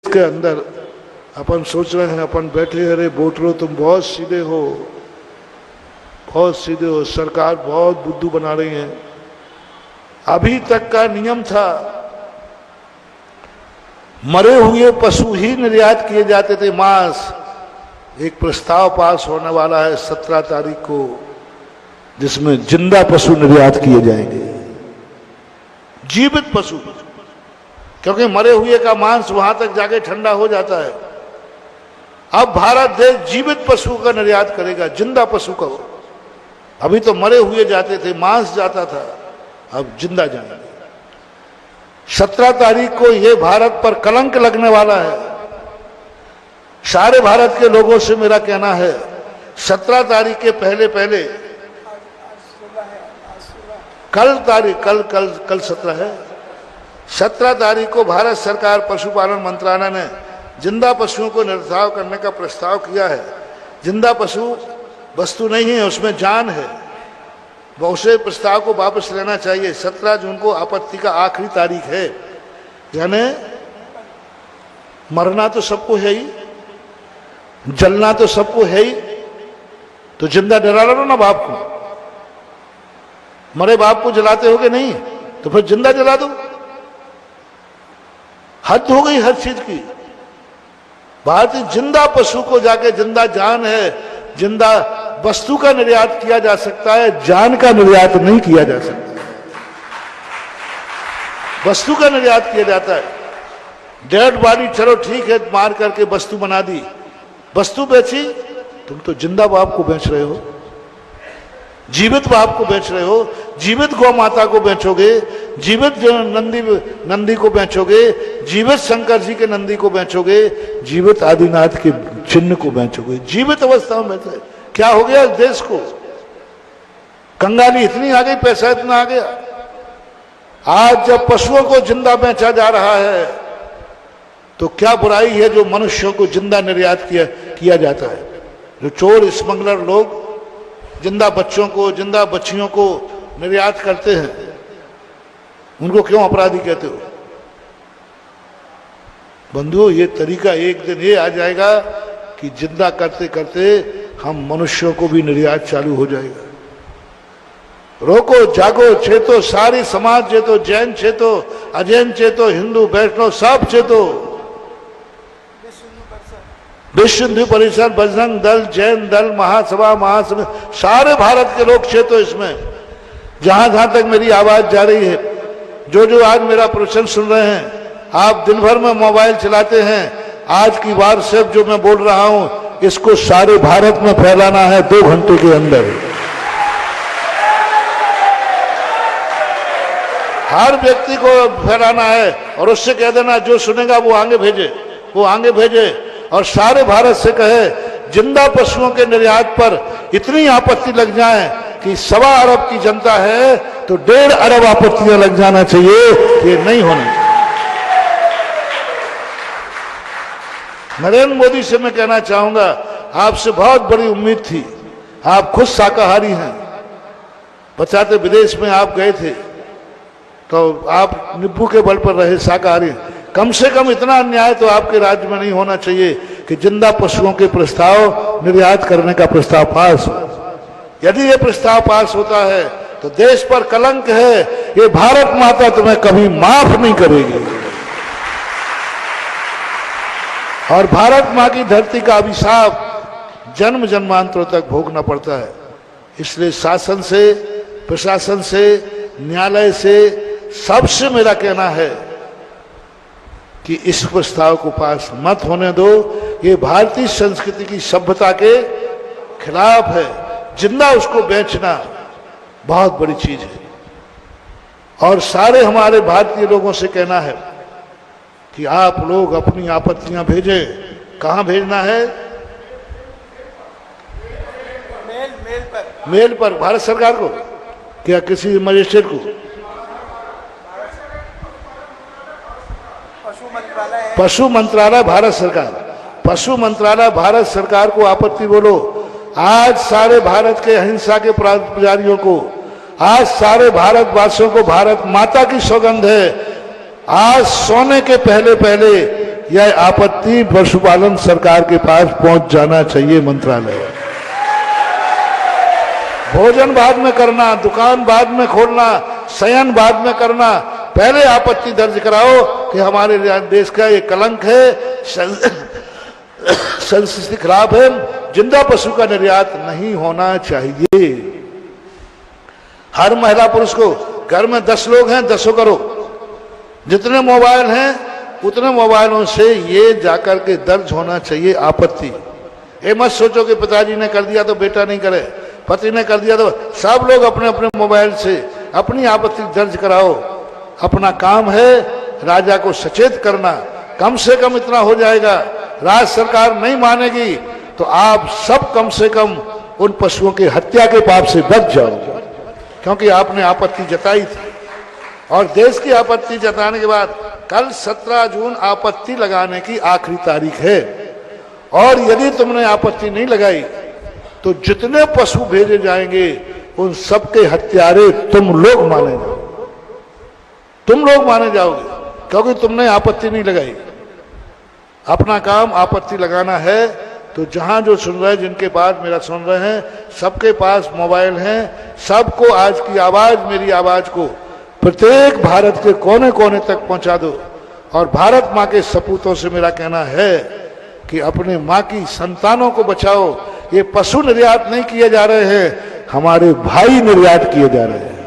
के अंदर अपन सोच रहे हैं, अपन बैठे, अरे वोटरों तुम बहुत सीधे हो, बहुत सीधे हो, सरकार बहुत बुद्धू बना रही है। अभी तक का नियम था मरे हुए पशु ही निर्यात किए जाते थे, मांस। एक प्रस्ताव पास होने वाला है 17 तारीख को, जिसमें जिंदा पशु निर्यात किए जाएंगे, जीवित पशु, क्योंकि मरे हुए का मांस वहां तक जाके ठंडा हो जाता है। अब भारत देश जीवित पशु का निर्यात करेगा, जिंदा पशु का। अभी तो मरे हुए जाते थे, मांस जाता था, अब जिंदा जाएंगे। 17 तारीख को यह भारत पर कलंक लगने वाला है। सारे भारत के लोगों से मेरा कहना है, 17 तारीख के पहले पहले, कल 17 है, 17 तारीख को भारत सरकार पशुपालन मंत्रालय ने जिंदा पशुओं को निर्धारित करने का प्रस्ताव किया है। जिंदा पशु वस्तु नहीं है, उसमें जान है। बहुत से प्रस्ताव को वापस लेना चाहिए। 17 जून को आपत्ति का आखिरी तारीख है। यानी मरना तो सबको है ही, जलना तो सबको है ही, तो जिंदा डरा लो ना बाप को। मरे बाप को जलाते हो कि नहीं, तो फिर जिंदा जला दो। हद हो गई हर चीज की। भारतीय जिंदा पशु को जाके, जिंदा जान है, जिंदा वस्तु का निर्यात किया जा सकता है, जान का निर्यात नहीं किया जा सकता। वस्तु का निर्यात किया जाता है। डेड बॉडी चलो ठीक है, मार करके वस्तु बना दी, वस्तु बेची, तुम तो जिंदा बाप को बेच रहे हो, जीवित बाप को बेच रहे हो, जीवित गौ माता को बेचोगे, जीवित नंदी को बेचोगे, जीवित शंकर जी के नंदी को बेचोगे, जीवित आदिनाथ के चिन्ह को बेचोगे, जीवित अवस्था में बेच। क्या हो गया देश को? कंगाली इतनी आ गई, पैसा इतना आ गया। आज जब पशुओं को जिंदा बेचा जा रहा है, तो क्या बुराई है जो मनुष्यों को जिंदा निर्यात किया जाता है? जो चोर स्मगलर लोग जिंदा बच्चों को, जिंदा बच्चियों को निर्यात करते हैं, उनको क्यों अपराधी कहते हो? बंधुओं, ये तरीका एक दिन ये आ जाएगा कि जिंदा करते करते हम मनुष्यों को भी निर्यात चालू हो जाएगा। रोको, जागो, चेतो, सारी समाज चेतो, जैन चेतो, अजैन चेतो, हिंदू वैष्णव सब चेतो। विश्व हिंदू परिषद, बजरंग दल, जैन दल, महासभा, महासभा, सारे भारत के लोग चेतो इसमें। जहां जहां तक मेरी आवाज जा रही है, जो आज मेरा प्रवचन सुन रहे हैं, आप दिन भर में मोबाइल चलाते हैं, आज की बात सिर्फ जो मैं बोल रहा हूं, इसको सारे भारत में फैलाना है 2 घंटे के अंदर। हर व्यक्ति को फैलाना है और उससे कह देना जो सुनेगा वो आगे भेजे, और सारे भारत से कहे जिंदा पशुओं के निर्यात पर इतनी आपत्ति लग जाए कि 1.25 अरब की जनता है तो 1.5 अरब आपत्तियां लग जाना चाहिए। ये नहीं होने। नरेंद्र मोदी से मैं कहना चाहूंगा, आपसे बहुत बड़ी उम्मीद थी। आप खुद शाकाहारी हैं, बचाते विदेश में आप गए थे, तो आप नींबू के बल पर रहे शाकाहारी। कम से कम इतना अन्याय तो आपके राज्य में नहीं होना चाहिए कि जिंदा पशुओं के प्रस्ताव निर्यात करने का प्रस्ताव पास हो। यदि ये प्रस्ताव पास होता है तो देश पर कलंक है। ये भारत माता तुम्हें कभी माफ नहीं करेगी, और भारत मां की धरती का अभिशाप जन्म जन्मांतरों तक भोगना पड़ता है। इसलिए शासन से, प्रशासन से, न्यायालय से, सबसे मेरा कहना है कि इस प्रस्ताव को पास मत होने दो। ये भारतीय संस्कृति की सभ्यता के खिलाफ है। जिंदा उसको बेचना बहुत बड़ी चीज है। और सारे हमारे भारतीय लोगों से कहना है कि आप लोग अपनी आपत्तियां भेजें। कहां भेजना है? मेल पर भारत सरकार को, क्या किसी मजिस्ट्रेट को? पशु मंत्रालय भारत सरकार, पशु मंत्रालय भारत सरकार को आपत्ति बोलो। आज सारे भारत के अहिंसा के पुजारियों को, आज सारे भारतवासियों को भारत माता की सौगंध है। आज सोने के पहले पहले यह आपत्ति पशुपालन सरकार के पास पहुंच जाना चाहिए मंत्रालय। भोजन बाद में करना, दुकान बाद में खोलना, शयन बाद में करना, पहले आपत्ति दर्ज कराओ कि हमारे देश का ये कलंक है, संस्कृति खराब है, जिंदा पशु का निर्यात नहीं होना चाहिए। हर महिला पुरुष को, घर में 10 लोग हैं 10 करो, जितने मोबाइल हैं उतने मोबाइलों से ये जाकर के दर्ज होना चाहिए आपत्ति। ये मत सोचो कि पिताजी ने कर दिया तो बेटा नहीं करे, पति ने कर दिया तो, सब लोग अपने अपने मोबाइल से अपनी आपत्ति दर्ज कराओ। अपना काम है राजा को सचेत करना, कम से कम इतना हो जाएगा। राज्य सरकार नहीं मानेगी तो आप सब कम से कम उन पशुओं की हत्या के पाप से बच जाओ, क्योंकि आपने आपत्ति जताई थी। और देश की आपत्ति जताने के बाद कल 17 जून आपत्ति लगाने की आखिरी तारीख है, और यदि तुमने आपत्ति नहीं लगाई तो जितने पशु भेजे जाएंगे उन सबके हत्यारे तुम लोग माने जाओगे, तुम लोग माने जाओगे, क्योंकि तुमने आपत्ति नहीं लगाई। अपना काम आपत्ति लगाना है। तो जहां जो सुन रहे हैं, जिनके पास मेरा सुन रहे हैं, सबके पास मोबाइल हैं, सबको आज की आवाज, मेरी आवाज को प्रत्येक भारत के कोने कोने तक पहुंचा दो। और भारत माँ के सपूतों से मेरा कहना है कि अपने माँ की संतानों को बचाओ। ये पशु निर्यात नहीं किए जा रहे हैं, हमारे भाई निर्यात किए जा रहे हैं।